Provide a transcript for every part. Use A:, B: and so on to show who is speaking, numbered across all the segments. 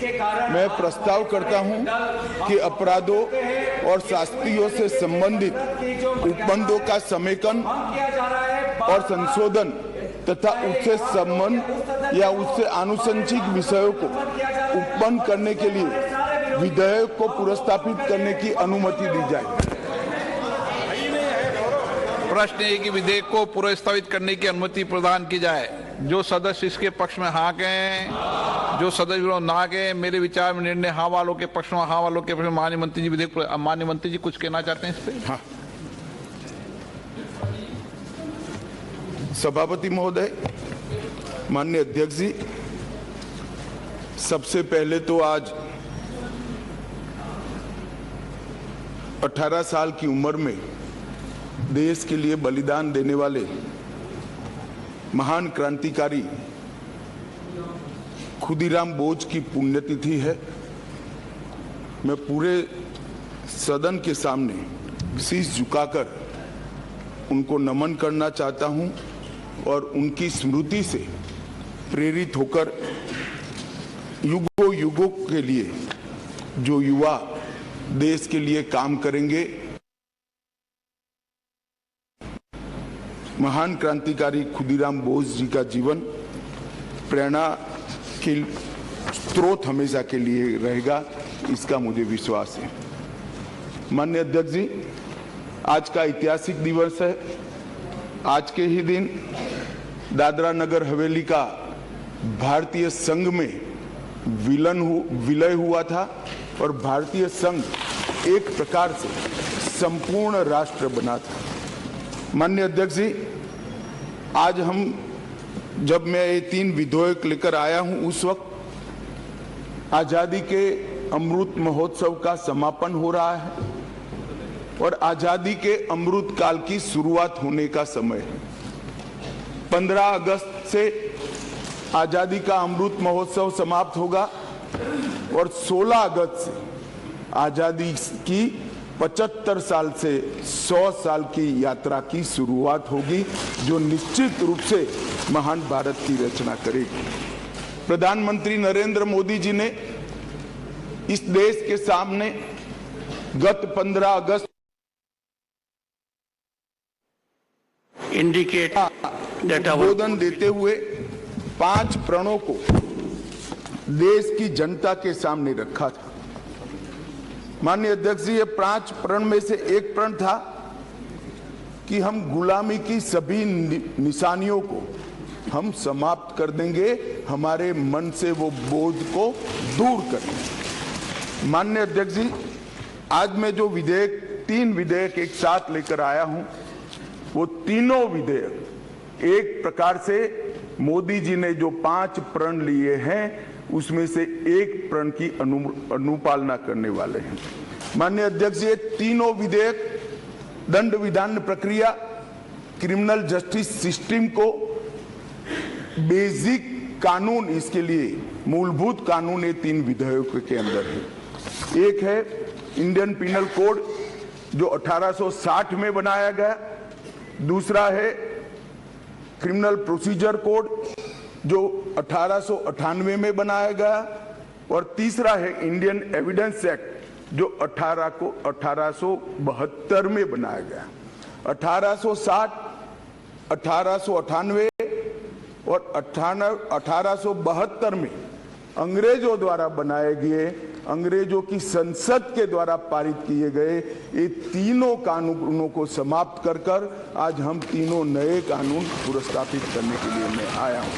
A: मैं प्रस्ताव करता हूं कि अपराधों और शास्तियों से संबंधित उपबंधों का समेकन और संशोधन तथा उससे संबंध या उससे आनुषंगिक विषयों को उपबंध करने के लिए विधेयक को पुरस्तापित करने की अनुमति दी जाए।
B: प्रश्न है कि विधेयक को पुरस्तावित करने की अनुमति प्रदान की जाए। जो सदस्य इसके पक्ष में हाँ कहें, जो सदस्य विरोध ना कहें। मेरे विचार में निर्णय हाँ वालों के पक्ष में, हाँ वालों के पक्ष में। माननीय मंत्री जी विधेयक, माननीय मंत्री जी कुछ कहना चाहते हैं इस पे?
A: हाँ। सभापति महोदय, माननीय अध्यक्ष जी, सबसे पहले तो आज 18 साल की उम्र में देश के लिए बलिदान देने वाले महान क्रांतिकारी खुदीराम बोस की पुण्यतिथि है। मैं पूरे सदन के सामने शीश झुकाकर उनको नमन करना चाहता हूं और उनकी स्मृति से प्रेरित होकर युगों युगों के लिए जो युवा देश के लिए काम करेंगे, महान क्रांतिकारी खुदीराम बोस जी का जीवन प्रेरणा की स्रोत हमेशा के लिए रहेगा, इसका मुझे विश्वास है। माननीय अध्यक्ष जी, आज का ऐतिहासिक दिवस है। आज के ही दिन दादरा नगर हवेली का भारतीय संघ में विलय हुआ था और भारतीय संघ एक प्रकार से संपूर्ण राष्ट्र बना था। माननीय अध्यक्ष जी, आज जब मैं ये 3 विधेयक लेकर आया हूं, उस वक्त आजादी के अमृत महोत्सव का समापन हो रहा है और आजादी के अमृत काल की शुरुआत होने का समय है। 15 अगस्त से आजादी का अमृत महोत्सव समाप्त होगा और 16 अगस्त से आजादी की 75 साल से 100 साल की यात्रा की शुरुआत होगी, जो निश्चित रूप से महान भारत की रचना करेगी। प्रधानमंत्री नरेंद्र मोदी जी ने इस देश के सामने गत 15 अगस्त संबोधन देते हुए 5 प्रणों को देश की जनता के सामने रखा था। माननीय अध्यक्ष जी, ये 5 प्रण में से एक प्रण था कि हम गुलामी की सभी निशानियों को हम समाप्त कर देंगे, हमारे मन से वो बोझ को दूर करेंगे। माननीय अध्यक्ष जी, आज मैं जो 3 विधेयक एक साथ लेकर आया हूं, वो तीनों विधेयक एक प्रकार से मोदी जी ने जो 5 प्रण लिए हैं उसमें से एक प्रण की अनुपालना करने वाले हैं। माननीय अध्यक्ष जी, तीनों विधेयक दंड विधान प्रक्रिया, क्रिमिनल जस्टिस सिस्टम को बेसिक कानून, इसके लिए मूलभूत कानून ये 3 विधेयकों के अंदर है। एक है इंडियन पिनल कोड जो 1860 में बनाया गया, दूसरा है क्रिमिनल प्रोसीजर कोड जो 1898 में बनाया गया और तीसरा है इंडियन एविडेंस एक्ट जो 1872 में बनाया गया। 1860, 1898 और 1872 में अंग्रेजों द्वारा बनाए गए, अंग्रेजों की संसद के द्वारा पारित किए गए ये तीनों कानूनों को समाप्त कर आज हम तीनों नए कानून पुरस्तापित करने के लिए मैं आया हूं।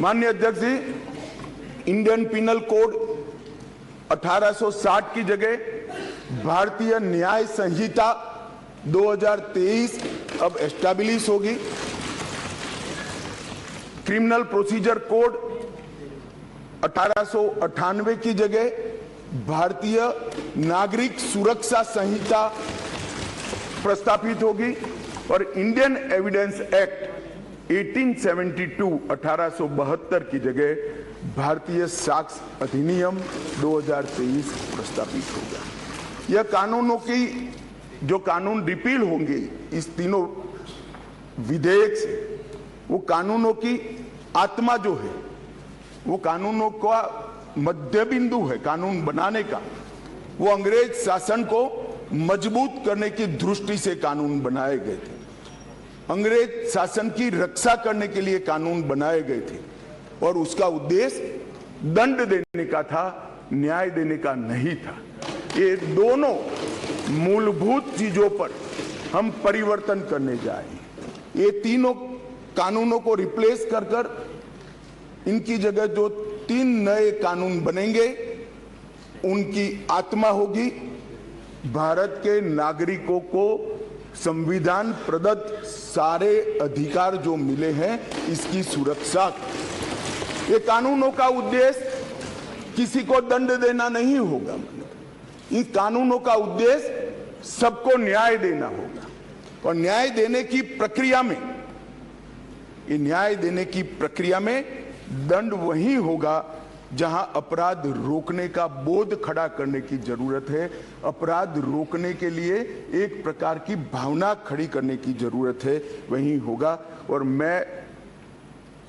A: माननीय अध्यक्ष जी, इंडियन पिनल कोड 1860 की जगह भारतीय न्याय संहिता 2023 अब एस्टैब्लिश होगी। क्रिमिनल प्रोसीजर कोड 1898 की जगह भारतीय नागरिक सुरक्षा संहिता प्रस्तापित होगी और इंडियन एविडेंस एक्ट 1872 की जगह भारतीय साक्ष्य अधिनियम 2023 प्रस्तापित होगा। यह कानूनों की जो कानून रिपील होंगे इस तीनों विधेयक से, वो कानूनों की आत्मा जो है वो कानूनों का मध्य बिंदु है कानून बनाने का, वो अंग्रेज शासन को मजबूत करने की दृष्टि से कानून बनाए गए थे। अंग्रेज शासन की रक्षा करने के लिए कानून बनाए गए थे और उसका उद्देश्य दंड देने का था, न्याय देने का नहीं था। ये दोनों मूलभूत चीजों पर हम परिवर्तन करने जाएंगे। ये तीनों कानूनों को रिप्लेस कर इनकी जगह जो 3 नए कानून बनेंगे, उनकी आत्मा होगी भारत के नागरिकों को संविधान प्रदत्त सारे अधिकार जो मिले हैं इसकी सुरक्षा। ये कानूनों का उद्देश्य किसी को दंड देना नहीं होगा, इन कानूनों का उद्देश्य सबको न्याय देना होगा। और न्याय देने की प्रक्रिया में, ये न्याय देने की प्रक्रिया में दंड वही होगा जहां अपराध रोकने का बोध खड़ा करने की जरूरत है, अपराध रोकने के लिए एक प्रकार की भावना खड़ी करने की जरूरत है, वही होगा। और मैं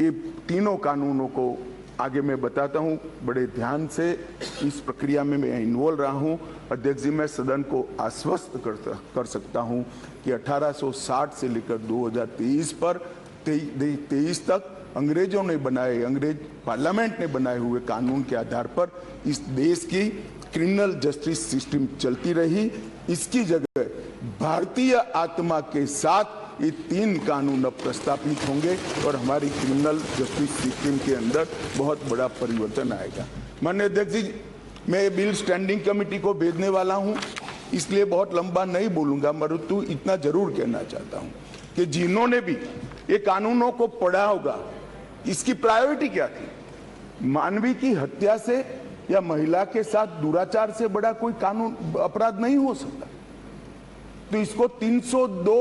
A: ये तीनों कानूनों को आगे मैं बताता हूं, बड़े ध्यान से इस प्रक्रिया में मैं इन्वॉल्व रहा हूं। अध्यक्ष जी, मैं सदन को आश्वस्त कर सकता हूं कि 1860 से लेकर 2023 पर 23 तक अंग्रेजों ने बनाए, अंग्रेज पार्लियामेंट ने बनाए हुए कानून के आधार पर इस देश की क्रिमिनल जस्टिस सिस्टम चलती रही। इसकी जगह भारतीय आत्मा के साथ ये 3 कानून अब प्रस्तावित होंगे और हमारी क्रिमिनल जस्टिस सिस्टम के अंदर बहुत बड़ा परिवर्तन आएगा। माननीय अध्यक्ष जी, मैं ये बिल स्टैंडिंग कमेटी को भेजने वाला हूं, इसलिए बहुत लंबा नहीं बोलूंगा, परंतु इतना जरूर कहना चाहता हूं कि जिन्होंने भी ये कानूनों को पढ़ा होगा, इसकी प्रायोरिटी क्या थी? मानवीय की हत्या से या महिला के साथ दुराचार से बड़ा कोई कानून अपराध नहीं हो सकता, तो इसको 302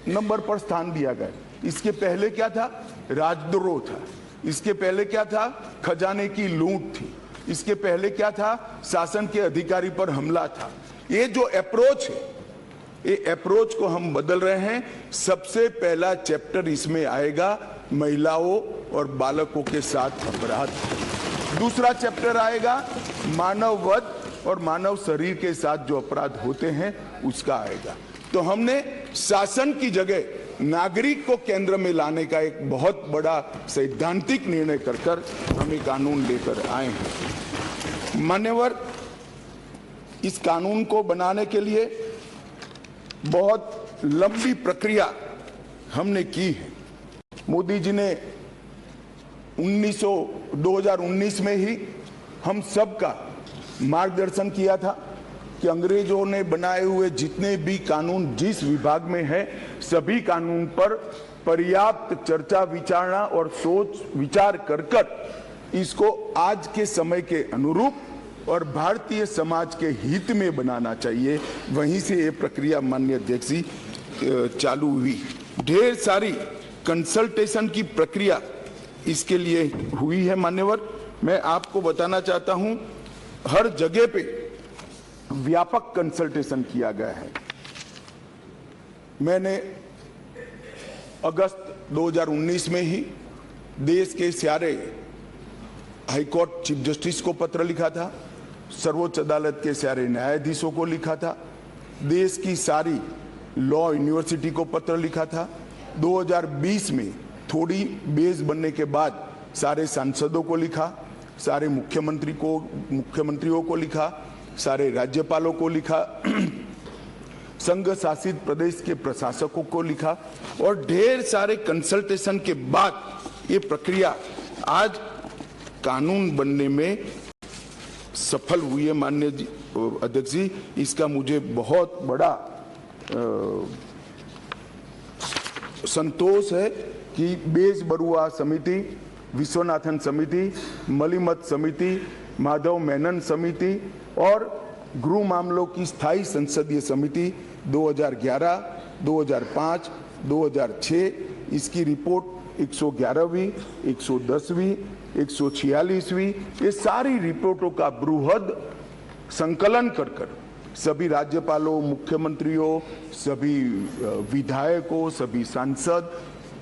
A: नंबर पर स्थान दिया गया। इसके पहले क्या था? राजद्रोह था। इसके पहले क्या था? खजाने की लूट थी। इसके पहले क्या था? शासन के अधिकारी पर हमला था। ये जो अप्रोच है, ये अप्रोच को हम बदल रहे हैं। सबसे पहला चैप्टर इसमें आएगा महिलाओं और बालकों के साथ अपराध। दूसरा चैप्टर आएगा मानव वध और मानव शरीर के साथ जो अपराध होते हैं उसका आएगा। तो हमने शासन की जगह नागरिक को केंद्र में लाने का एक बहुत बड़ा सैद्धांतिक निर्णय कर हम ये कानून लेकर आए हैं। मान्यवर, इस कानून को बनाने के लिए बहुत लंबी प्रक्रिया हमने की है। मोदी जी ने 2019 में ही हम सबका मार्गदर्शन किया था कि अंग्रेजों ने बनाए हुए जितने भी कानून जिस विभाग में है, सभी कानून पर पर्याप्त चर्चा विचारणा और सोच विचार कर इसको आज के समय के अनुरूप और भारतीय समाज के हित में बनाना चाहिए। वहीं से ये प्रक्रिया माननीय अध्यक्ष जी चालू हुई। ढेर सारी कंसल्टेशन की प्रक्रिया इसके लिए हुई है। मान्यवर, मैं आपको बताना चाहता हूं, हर जगह पे व्यापक कंसल्टेशन किया गया है। मैंने अगस्त 2019 में ही देश के सारे हाईकोर्ट चीफ जस्टिस को पत्र लिखा था, सर्वोच्च अदालत के सारे न्यायाधीशों को लिखा था, देश की सारी लॉ यूनिवर्सिटी को पत्र लिखा था। 2020 में थोड़ी बेस बनने के बाद सारे सांसदों को लिखा, सारे मुख्यमंत्रियों को लिखा, सारे राज्यपालों को लिखा, संघ शासित प्रदेश के प्रशासकों को लिखा और ढेर सारे कंसल्टेशन के बाद ये प्रक्रिया आज कानून बनने में सफल हुई है। माननीय अध्यक्ष जी, इसका मुझे बहुत बड़ा संतोष है कि बेस बरुआ समिति, विश्वनाथन समिति, मलिमत समिति, माधव मेनन समिति और गृह मामलों की स्थायी संसदीय समिति 2011, 2005, 2006 इसकी रिपोर्ट 111वीं, 110वीं, 146वीं, ये सारी रिपोर्टों का बृहद संकलन कर सभी राज्यपालों, मुख्यमंत्रियों, सभी विधायकों, सभी सांसद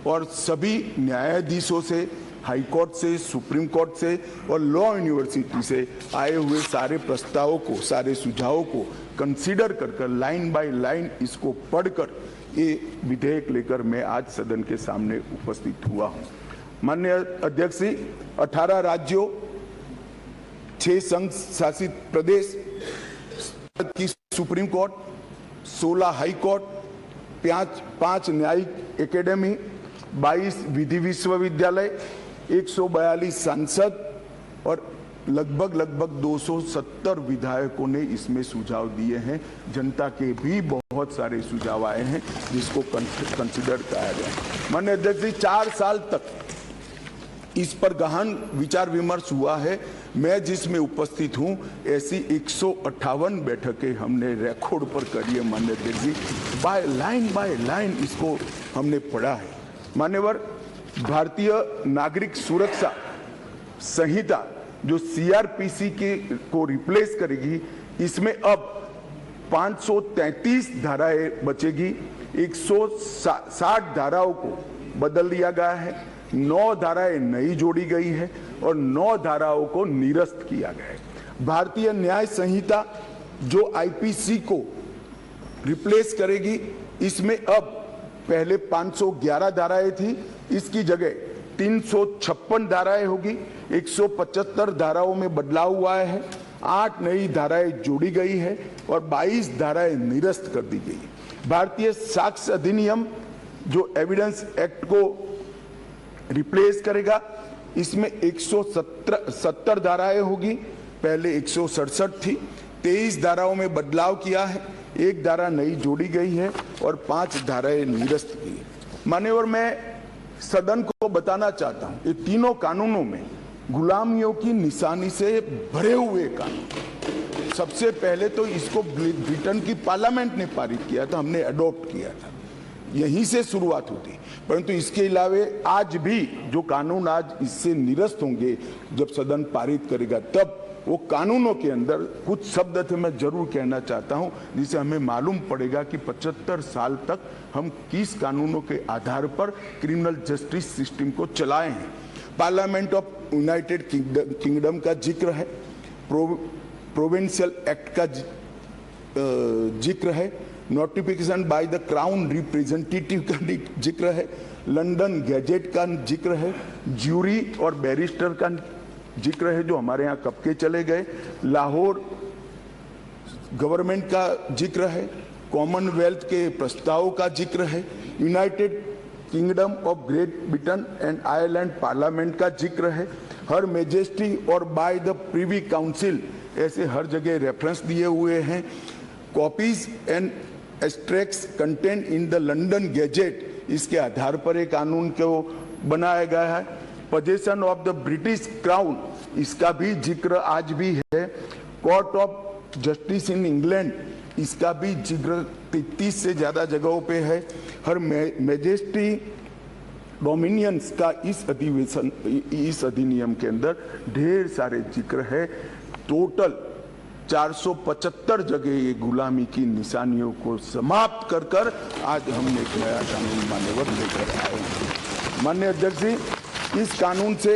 A: और सभी न्यायाधीशों से हाई कोर्ट से, सुप्रीम कोर्ट से और लॉ यूनिवर्सिटी से आए हुए सारे प्रस्तावों को, सारे सुझावों को कंसीडर कर लाइन बाय लाइन इसको पढ़कर ये विधेयक लेकर मैं आज सदन के सामने उपस्थित हुआ हूं। माननीय अध्यक्ष जी, 18 राज्यों, 6 संघ शासित प्रदेश की सुप्रीम कोर्ट, 16 हाई कोर्ट, 5 न्यायिक एकेडमी, 22 विधि विश्वविद्यालय, 142 सांसद और लगभग 270 विधायकों ने इसमें सुझाव दिए हैं। जनता के भी बहुत सारे सुझाव आए हैं जिसको कंसिडर किया गया। माननीय अध्यक्ष जी, 4 साल तक इस पर गहन विचार विमर्श हुआ है। मैं जिसमें उपस्थित हूं, ऐसी 158 बैठकें हमने रिकॉर्ड पर करी है। माननीय अध्यक्ष जी, बाय लाइन इसको हमने पढ़ा है। मान्यवर, भारतीय नागरिक सुरक्षा संहिता जो सीआरपीसी के को रिप्लेस करेगी, इसमें अब 533 धाराएं बचेगी, 160 धाराओं को बदल दिया गया है, 9 धाराएं नई जोड़ी गई है और 9 धाराओं को निरस्त किया गया है। भारतीय न्याय संहिता जो आईपीसी को रिप्लेस करेगी, इसमें अब पहले 511 धाराएं थी, इसकी जगह 356 धाराएं होगी, 175 धाराओं में बदलाव हुआ है, 8 नई धाराएं जोड़ी गई है और 22 धाराएं निरस्त कर दी गई। भारतीय साक्ष्य अधिनियम जो एविडेंस एक्ट को रिप्लेस करेगा, इसमें 170 धाराएं होगी, पहले 167 थी, 23 धाराओं में बदलाव किया है, 1 धारा नई जोड़ी गई है और 5 धाराएं निरस्त की है। मान्यवर, मैं सदन को बताना चाहता हूं, ये तीनों कानूनों में गुलामियों की निशानी से भरे हुए कानून। सबसे पहले तो इसको ब्रिटेन की पार्लियामेंट ने पारित किया था, हमने अडॉप्ट किया था, यहीं से शुरुआत होती। परंतु इसके अलावा आज भी जो कानून आज इससे निरस्त होंगे, जब सदन पारित करेगा, तब वो कानूनों के अंदर कुछ शब्द थे मैं जरूर कहना चाहता हूं, जिससे हमें मालूम पड़ेगा कि 75 साल तक हम किस कानूनों के आधार पर क्रिमिनल जस्टिस सिस्टम को चलाए हैं। पार्लियामेंट ऑफ यूनाइटेड किंगडम का जिक्र है, प्रोविंशियल एक्ट का जिक्र है, notification by the crown representative का जिक्र है, लंदन गैजेट का जिक्र है, ज्यूरी और बैरिस्टर का जिक्र है जो हमारे यहाँ कब के चले गए, लाहौर गवर्नमेंट का जिक्र है, कॉमनवेल्थ के प्रस्तावों का जिक्र है, United kingdom of great Britain and Ireland parliament का जिक्र है, हर मेजेस्टी और बाय द प्रिवी काउंसिल, ऐसे हर जगह रेफरेंस दिए हुए हैं। Copies and extracts content in the London gadget, इसके आधार पर एक कानून को बनाया गया है। Possession of the British crown, इसका भी जिक्र आज भी है। Court of justice in England, इसका भी जिक्र 33 से ज्यादा जगहों पे है। हर मैजेस्टी डोमिनियंस का इस अधिनियम के अंदर ढेर सारे जिक्र है। टोटल 475 जगह ये गुलामी की निशानियों को समाप्त कर आज हमने एक नया कानून मान्यवर लेकर आए हैं। माननीय अध्यक्ष जी, इस कानून से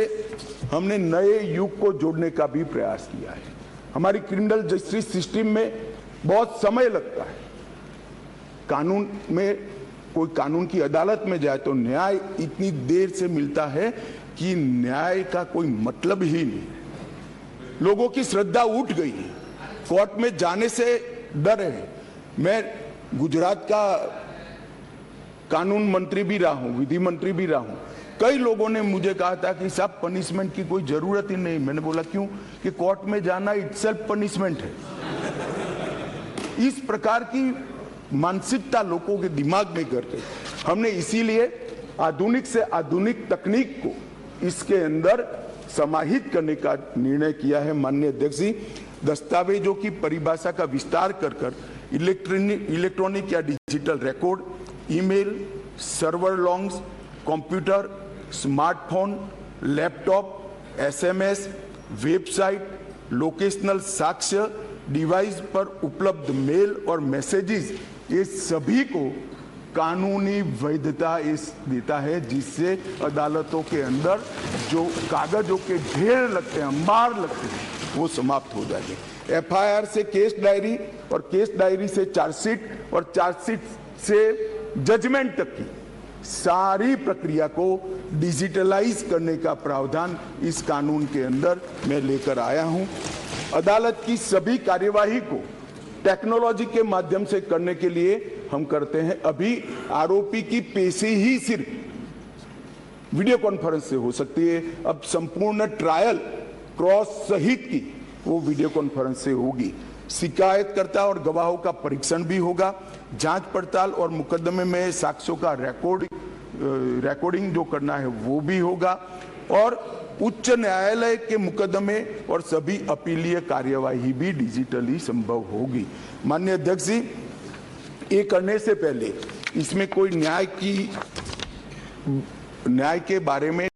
A: हमने नए युग को जोड़ने का भी प्रयास किया है। हमारी क्रिमिनल जस्टिस सिस्टम में बहुत समय लगता है। कानून में कोई कानून की अदालत में जाए तो न्याय इतनी देर से मिलता है कि न्याय का कोई मतलब ही नहीं। लोगों की श्रद्धा उठ गई है, कोर्ट में जाने से डर है। मैं गुजरात का कानून मंत्री भी रहा हूं, विधि मंत्री भी रहा हूं। कई लोगों ने मुझे कहा था कि साहब पनिशमेंट की कोई जरूरत ही नहीं। मैंने बोला क्यों? कि कोर्ट में जाना इटसेल्फ पनिशमेंट है। इस प्रकार की मानसिकता लोगों के दिमाग में करके हमने इसीलिए आधुनिक से आधुनिक तकनीक को इसके अंदर समाहित करने का निर्णय किया है। माननीय अध्यक्ष जी, दस्तावेजों की परिभाषा का विस्तार कर इलेक्ट्रॉनिक या digital record, email, server longs, computer, smartphone, laptop, SMS, website, locational साक्ष्य, डिवाइस पर उपलब्ध मेल और मैसेजेस, ये सभी को कानूनी वैधता इस देता है, जिससे अदालतों के अंदर जो कागजों के ढेर लगते हैं, अंबार लगते हैं, वो समाप्त हो जाएंगे। एफआईआर से केस डायरी और केस डायरी से चार्जशीट और चार्जशीट से जजमेंट तक की सारी प्रक्रिया को डिजिटलाइज करने का प्रावधान इस कानून के अंदर मैं लेकर आया हूं। अदालत की सभी कार्यवाही को टेक्नोलॉजी के माध्यम से करने के लिए हम करते हैं। अभी आरोपी की पेशी ही सिर्फ वीडियो कॉन्फ्रेंस से हो सकती है, अब संपूर्ण ट्रायल क्रॉस सहित की वो वीडियो कॉन्फ्रेंस से होगी। शिकायतकर्ता और गवाहों का परीक्षण भी होगा। जांच पड़ताल और मुकदमे में साक्ष्यों का रिकॉर्डिंग जो करना है वो भी होगा, और उच्च न्यायालय के मुकदमे और सभी अपीलीय कार्यवाही भी डिजिटली संभव होगी। माननीय अध्यक्ष जी, ये करने से पहले इसमें कोई न्याय के बारे में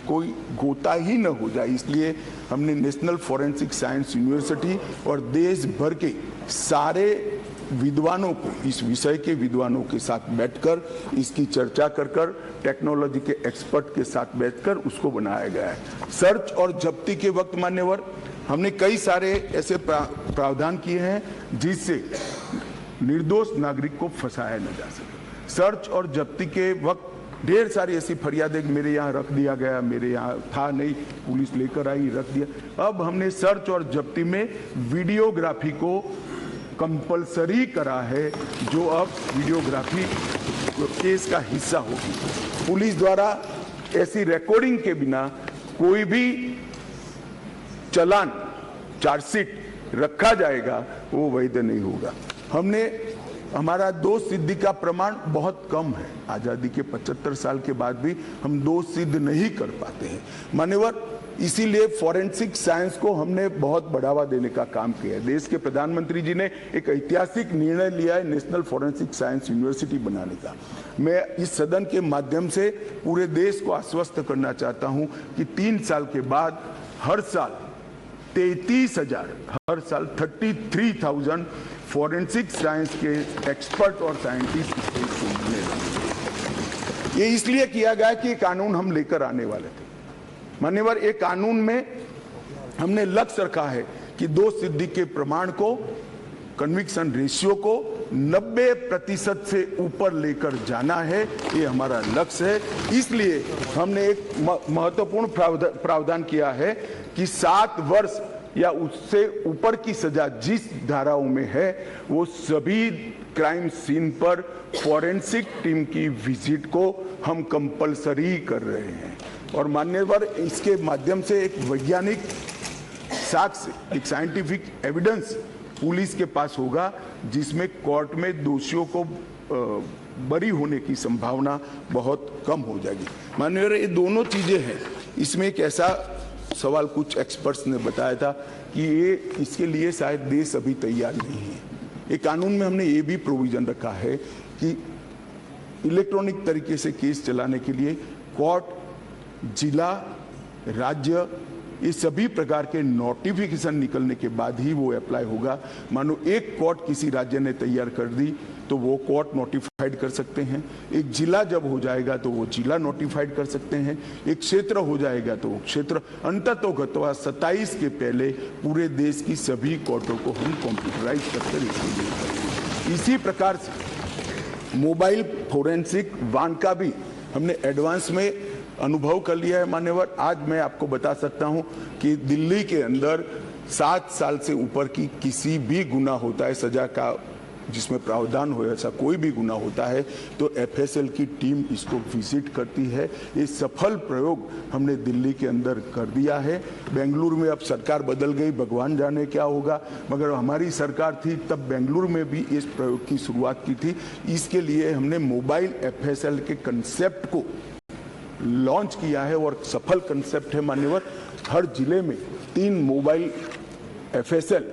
A: कोई गोता ही न हो जाए, इसलिए हमने नेशनल फॉरेंसिक साइंस यूनिवर्सिटी और देश भर के सारे विद्वानों को, इस विषय के विद्वानों के साथ बैठकर इसकी चर्चा कर टेक्नोलॉजी के एक्सपर्ट के साथ बैठकर उसको बनाया गया है। सर्च और जब्ती के वक्त मान्यवर हमने कई सारे ऐसे प्रावधान किए हैं जिससे निर्दोष नागरिक को फंसाया न जा सके। सर्च और जब्ती के वक्त ढेर सारी ऐसी फरियादें मेरे यहाँ रख दिया गया, मेरे यहाँ था नहीं, पुलिस लेकर आई, रख दिया। अब हमने सर्च और जब्ती में वीडियोग्राफी को कंपलसरी करा है, जो अब वीडियोग्राफी केस का हिस्सा होगी। पुलिस द्वारा ऐसी रिकॉर्डिंग के बिना कोई भी चालान, चार्जशीट रखा जाएगा वो वैध नहीं होगा। हमारा दोष सिद्धि का प्रमाण बहुत कम है। आजादी के 75 साल के बाद भी हम दोष सिद्ध नहीं कर पाते हैं मान्यवर। इसीलिए फॉरेंसिक साइंस को हमने बहुत बढ़ावा देने का काम किया है। देश के प्रधानमंत्री जी ने एक ऐतिहासिक निर्णय लिया है नेशनल फॉरेंसिक साइंस यूनिवर्सिटी बनाने का। मैं इस सदन के माध्यम से पूरे देश को आश्वस्त करना चाहता हूं कि 3 साल के बाद हर साल 33,000 फॉरेंसिक साइंस के एक्सपर्ट और साइंटिस्ट इससे जुड़ने लगे। ये इसलिए किया गया कि कानून हम लेकर आने वाले थे मान्यवर। एक कानून में हमने लक्ष्य रखा है कि दोष सिद्धि के प्रमाण को, कन्विक्शन रेशियो को 90% से ऊपर लेकर जाना है, ये हमारा लक्ष्य है। इसलिए हमने एक महत्वपूर्ण प्रावधान किया है कि 7 वर्ष या उससे ऊपर की सजा जिस धाराओं में है वो सभी क्राइम सीन पर फॉरेंसिक टीम की विजिट को हम कंपलसरी कर रहे हैं। और मान्यवर, इसके माध्यम से एक वैज्ञानिक साक्ष्य, एक साइंटिफिक एविडेंस पुलिस के पास होगा, जिसमें कोर्ट में दोषियों को बरी होने की संभावना बहुत कम हो जाएगी। मान्यवर, ये दोनों चीजें हैं। इसमें एक ऐसा सवाल कुछ एक्सपर्ट्स ने बताया था कि इसके लिए शायद देश अभी तैयार नहीं है। एक कानून में हमने ये भी प्रोविजन रखा है कि इलेक्ट्रॉनिक तरीके से केस चलाने के लिए कोर्ट, जिला, राज्य, ये सभी प्रकार के नोटिफिकेशन निकलने के बाद ही वो अप्लाई होगा। मानो एक कोर्ट किसी राज्य ने तैयार कर दी तो वो कोर्ट नोटिफाइड कर सकते हैं। एक जिला जब हो जाएगा तो वो जिला नोटिफाइड कर सकते हैं। एक क्षेत्र हो जाएगा तो वो क्षेत्र। अंततोगत्वा 27 के पहले पूरे देश की सभी कोर्टों को हम कंप्यूटराइज करके रखेंगे। इसी प्रकार से मोबाइल फोरेंसिक वाहन का भी हमने एडवांस में अनुभव कर लिया है मान्यवर। आज मैं आपको बता सकता हूं कि दिल्ली के अंदर 7 साल से ऊपर की किसी भी गुनाह होता है, सजा का जिसमें प्रावधान हो, ऐसा कोई भी गुनाह होता है तो एफएसएल की टीम इसको विजिट करती है। ये सफल प्रयोग हमने दिल्ली के अंदर कर दिया है। बेंगलुरु में अब सरकार बदल गई, भगवान जाने क्या होगा, मगर हमारी सरकार थी तब बेंगलुरु में भी इस प्रयोग की शुरुआत की थी। इसके लिए हमने मोबाइल एफएसएल के कंसेप्ट को लॉन्च किया है और सफल कंसेप्ट है मान्यवर। हर जिले में 3 मोबाइल एफएसएल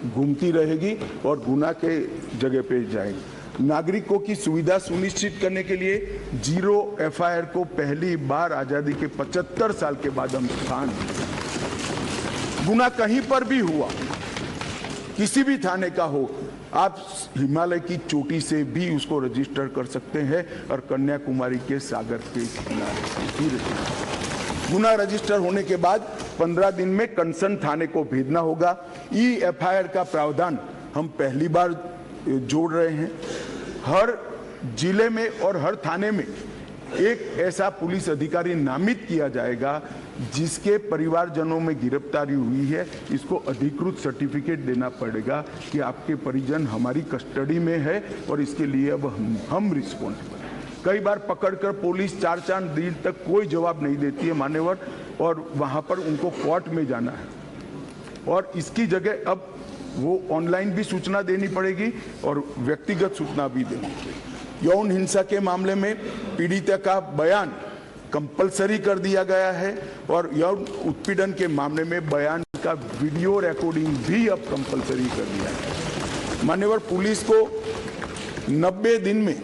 A: घूमती रहेगी और गुना के जगह पे जाएगी। नागरिकों की सुविधा सुनिश्चित करने के लिए जीरो एफआईआर को पहली बार आजादी के 75 साल के बाद हम स्थान, गुना कहीं पर भी हुआ, किसी भी थाने का हो, आप हिमालय की चोटी से भी उसको रजिस्टर कर सकते हैं और कन्याकुमारी के सागर के किनारे से भी रजिस्टर। गुना रजिस्टर होने के बाद 15 दिन में कंसर्न थाने को भेजना होगा। EFIR का प्रावधान हम पहली बार जोड़ रहे हैं। हर जिले में और हर थाने में एक ऐसा पुलिस अधिकारी नामित किया जाएगा जिसके परिवारजनों में गिरफ्तारी हुई है। इसको अधिकृत सर्टिफिकेट देना पड़ेगा कि आपके परिजन हमारी कस्टडी में है और इसके लिए अब हम रिस्पॉन्सिबल हैं। कई बार पकड़कर पुलिस 4 दिन तक कोई जवाब नहीं देती है मान्यवर, और वहां पर उनको कोर्ट में जाना है, और इसकी जगह अब वो ऑनलाइन भी सूचना देनी पड़ेगी और व्यक्तिगत सूचना भी देनी पड़ेगी। यौन हिंसा के मामले में पीड़िता का बयान कंपलसरी कर दिया गया है और यौन उत्पीड़न के मामले में बयान का वीडियो रिकॉर्डिंग भी अब कंपलसरी कर दिया है। मान्यवर, पुलिस को 90 दिन में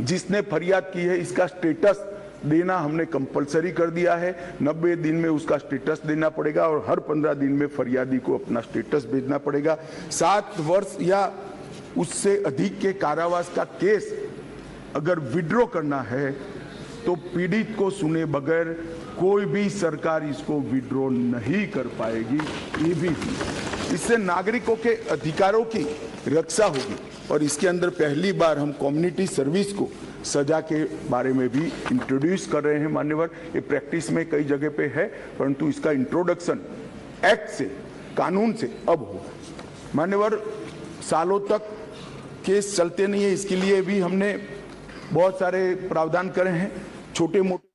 A: जिसने फरियाद की है इसका स्टेटस देना हमने कंपलसरी कर दिया है। 90 दिन में उसका स्टेटस देना पड़ेगा और हर 15 दिन में फरियादी को अपना स्टेटस भेजना पड़ेगा। 7 वर्ष या उससे अधिक के कारावास का केस अगर विड्रॉ करना है तो पीड़ित को सुने बगैर कोई भी सरकार इसको विड्रॉ नहीं कर पाएगी। ये भी इससे नागरिकों के अधिकारों की रक्षा होगी और इसके अंदर पहली बार हम कम्युनिटी सर्विस को सजा के बारे में भी इंट्रोड्यूस कर रहे हैं। मान्यवर, ये प्रैक्टिस में कई जगह पे है, परंतु इसका इंट्रोडक्शन एक्ट से, कानून से अब होगा। मान्यवर, सालों तक केस चलते नहीं है, इसके लिए भी हमने बहुत सारे प्रावधान करे हैं। छोटे मोटे